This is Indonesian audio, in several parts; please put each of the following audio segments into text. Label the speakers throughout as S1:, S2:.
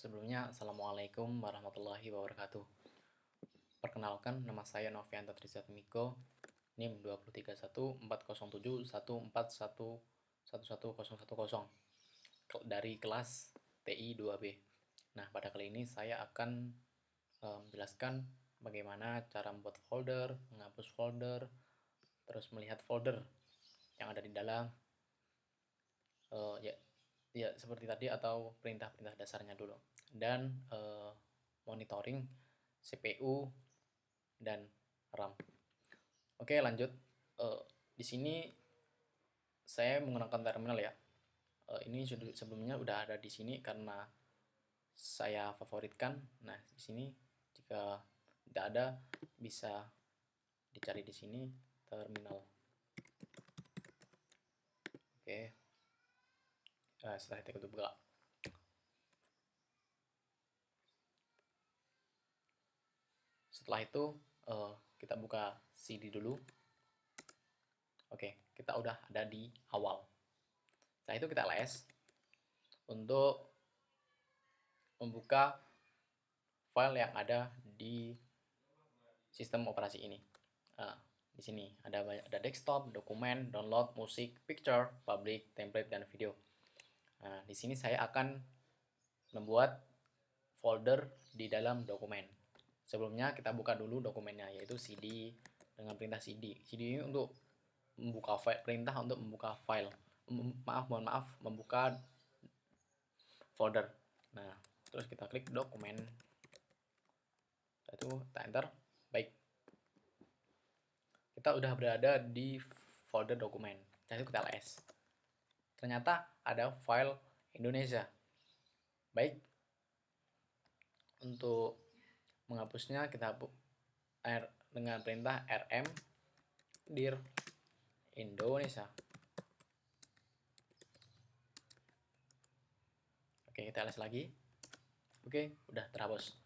S1: Sebelumnya, Assalamualaikum warahmatullahi wabarakatuh. Perkenalkan, nama saya Novianto Trizat Miko, NIM 2311407111110 dari kelas TI 2B. Nah, pada kali ini saya akan menjelaskan bagaimana cara membuat folder, menghapus folder, terus melihat folder yang ada di dalam ya seperti tadi, atau perintah-perintah dasarnya dulu, dan monitoring CPU dan RAM. Oke, lanjut. Di sini saya menggunakan terminal ya. Ini sebelumnya udah ada di sini karena saya favoritkan. Nah, di sini jika tidak ada bisa dicari di sini terminal. Oke. Setelah itu buka. Setelah itu kita buka CD dulu. Oke, kita udah ada di awal. Setelah itu kita ls untuk membuka file yang ada di sistem operasi ini. Di sini ada desktop, dokumen, download, musik, picture, public, template, dan video. Nah, di sini saya akan membuat folder di dalam dokumen. Sebelumnya kita buka dulu dokumennya, yaitu CD dengan perintah CD. CD ini untuk membuka file, perintah untuk membuka file. Mohon maaf, membuka folder. Nah, terus kita klik dokumen. Itu kita enter. Baik. Kita udah berada di folder dokumen. Jadi kita ls. Ternyata ada file Indonesia. Baik. Untuk menghapusnya kita dengan perintah rm dir Indonesia. Oke, kita ls lagi. Oke, udah terhapus.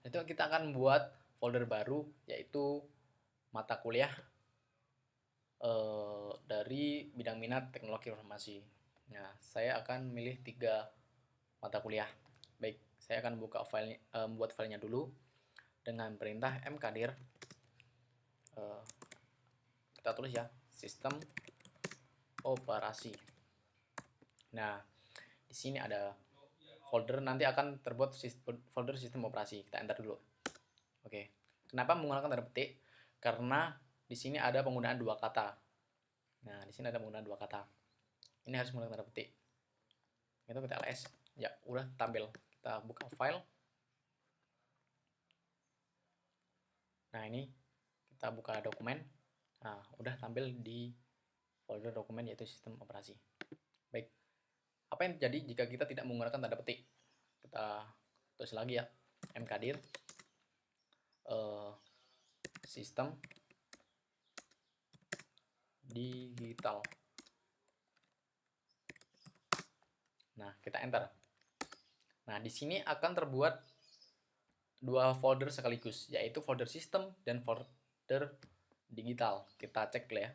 S1: Itu kita akan buat folder baru, yaitu mata kuliah dari bidang minat teknologi informasi. Nah, saya akan milih 3 mata kuliah. Baik, saya akan buka file, membuat filenya dulu dengan perintah mkdir. Kita tulis ya, sistem operasi. Nah, di sini ada folder, nanti akan terbuat folder sistem operasi. Kita enter dulu. Oke, kenapa menggunakan tanda petik? Karena di sini ada penggunaan 2 kata. Nah, di sini ada penggunaan 2 kata. Ini harus menggunakan tanda petik. Itu kita ls. Ya, udah tampil. Kita buka file. Nah, ini kita buka dokumen. Nah, udah tampil di folder dokumen, yaitu sistem operasi. Baik. Apa yang terjadi jika kita tidak menggunakan tanda petik? Kita tulis lagi ya, mkdir sistem digital. Nah, kita enter. Nah, di sini akan terbuat 2 folder sekaligus, yaitu folder sistem dan folder digital. Kita cek ya.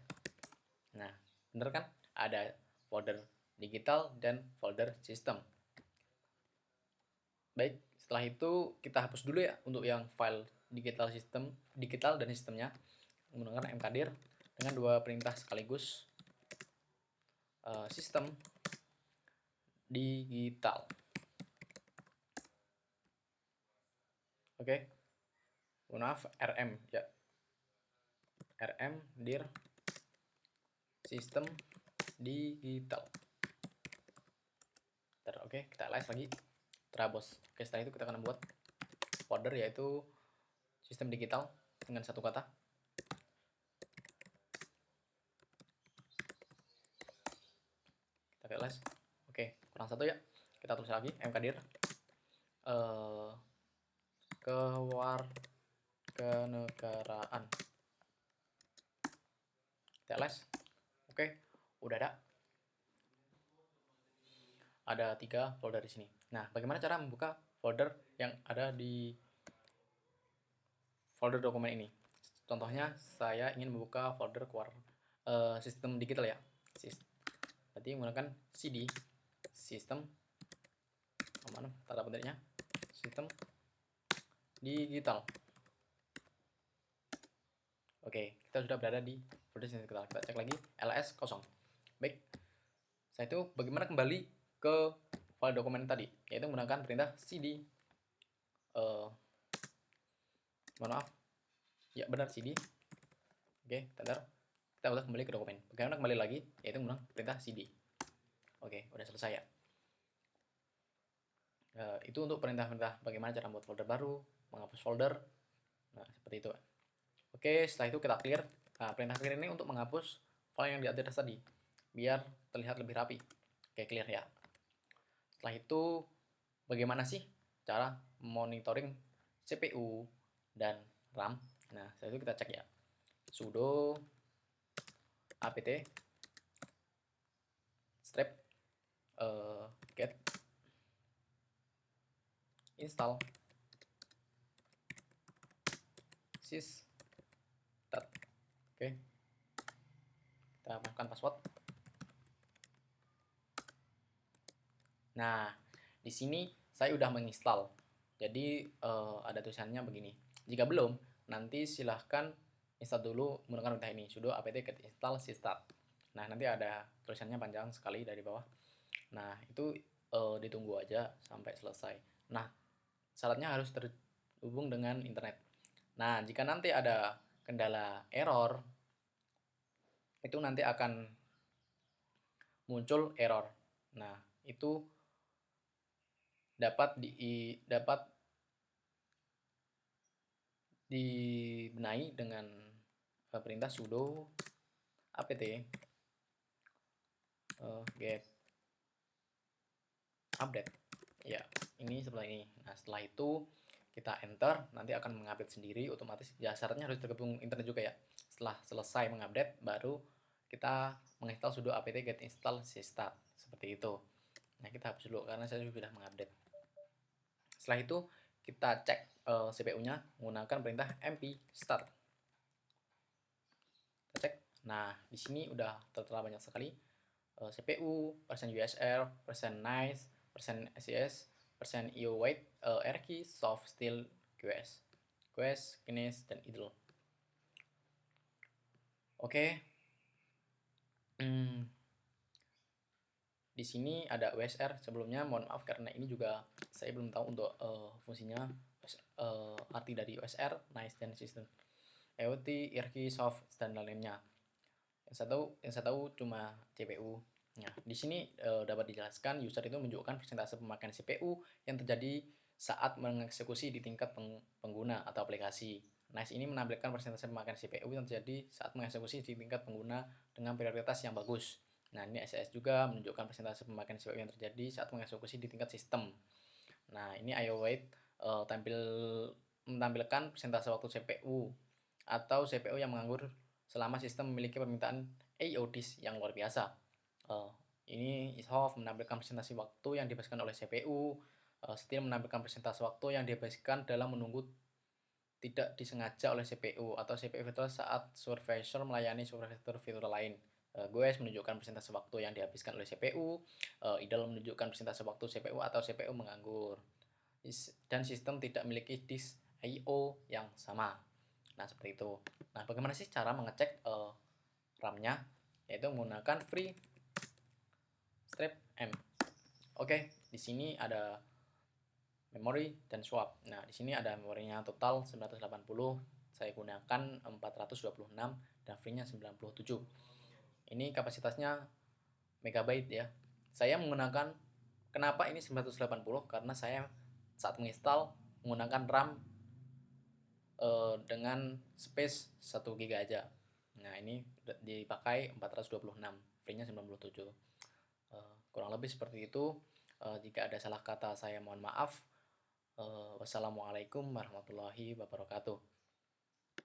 S1: Nah, bener kan? Ada folder digital dan folder sistem. Baik, setelah itu kita hapus dulu ya untuk yang file digital dan sistemnya menggunakan mkdir dengan 2 perintah sekaligus, sistem digital. Oke. Maaf, rm ya. rm dir sistem digital. Oke, kita ls lagi. Terhapus. Oke, setelah itu kita akan membuat folder, yaitu sistem digital dengan 1 kata. Kita ls. Oke, kurang 1 ya. Kita tulis lagi mkdir kewarganegaraan. Kita ls. Oke, udah ada. Ada 3 folder di sini. Nah, bagaimana cara membuka folder yang ada di folder dokumen ini? Contohnya, saya ingin membuka folder sistem digital ya. Berarti menggunakan cd sistem, mana tanda petiknya, sistem digital. Oke, kita sudah berada di folder sistem digital. Kita cek lagi, ls kosong. Baik, setelah itu bagaimana kembali ke file dokumen tadi, yaitu menggunakan perintah cd. Mohon maaf, ya benar cd. Oke, bentar. Kita udah kembali ke dokumen. Bagaimana kembali lagi, yaitu menggunakan perintah cd. Oke, udah selesai ya. Itu untuk perintah-perintah bagaimana cara membuat folder baru, menghapus folder. Nah, seperti itu. Oke, setelah itu kita clear. Nah, perintah clear ini untuk menghapus file yang di atas tadi, biar terlihat lebih rapi. Oke, clear ya. Setelah itu, bagaimana sih cara monitoring CPU dan RAM? Nah, setelah itu kita cek ya. Sudo apt strep get install sysstart. Oke, kita masukkan password. Nah, di sini saya udah menginstal. Jadi ada tulisannya begini. Jika belum, nanti silahkan install dulu menggunakan perintah ini, sudo apt get install sysstart. Nah, nanti ada tulisannya panjang sekali dari bawah. Nah, itu ditunggu aja sampai selesai. Nah, syaratnya harus terhubung dengan internet. Nah, jika nanti ada kendala error, itu nanti akan muncul error. Nah, itu dapat dibenahi dengan perintah sudo apt get update. Ya, ini sebelah ini. Nah, setelah itu kita enter, nanti akan mengupdate sendiri otomatis. Ya, syaratnya harus tergabung internet juga ya. Setelah selesai mengupdate, baru kita menginstal sudo apt get install sysstart. Seperti itu. Nah, kita hapus dulu karena saya sudah mengupdate. Setelah itu kita cek CPU-nya menggunakan perintah mp start. Kita cek. Nah, di sini udah tertera banyak sekali CPU, persen USR, persen NICE, persen SES, persen IO Wait, RKey, Soft, Steel, QS, Kines, dan idle. Oke. Di sini ada USR sebelumnya, mohon maaf karena ini juga saya belum tahu untuk fungsinya, arti dari USR, NICE dan System IoT, RKey, Soft, dan lainnya. Yang saya tahu cuma CPU. Nah, di sini dapat dijelaskan user itu menunjukkan persentase pemakaian CPU yang terjadi saat mengeksekusi di tingkat pengguna atau aplikasi. NICE ini menampilkan persentase pemakaian CPU yang terjadi saat mengeksekusi di tingkat pengguna dengan prioritas yang bagus. Nah, ini SES juga menunjukkan persentase pemakaian CPU yang terjadi saat mengeksekusi di tingkat sistem. Nah, ini IO Wait menampilkan persentase waktu CPU atau CPU yang menganggur selama sistem memiliki permintaan AODs yang luar biasa. Ini ISHOF menampilkan presentasi waktu yang dihabiskan oleh CPU. Steel menampilkan presentasi waktu yang dihabiskan dalam menunggu tidak disengaja oleh CPU atau CPU virtual saat supervisor melayani supervisor virtual lain. GOES menunjukkan presentasi waktu yang dihabiskan oleh CPU. IDLE menunjukkan presentasi waktu CPU atau CPU menganggur. Dan sistem tidak memiliki disk I/O yang sama. Nah, seperti itu. Nah, bagaimana sih cara mengecek RAM-nya? Yaitu menggunakan free strip M. Oke, di sini ada memori dan swap. Nah, di sini ada memorinya total 980, saya gunakan 426 dan free-nya 97. Ini kapasitasnya megabyte ya. Saya menggunakan, kenapa ini 980? Karena saya saat menginstal menggunakan RAM dengan space 1 GB aja. Nah, ini dipakai 426, free-nya 97. Kurang lebih seperti itu. Jika ada salah kata saya mohon maaf. Wassalamualaikum warahmatullahi wabarakatuh.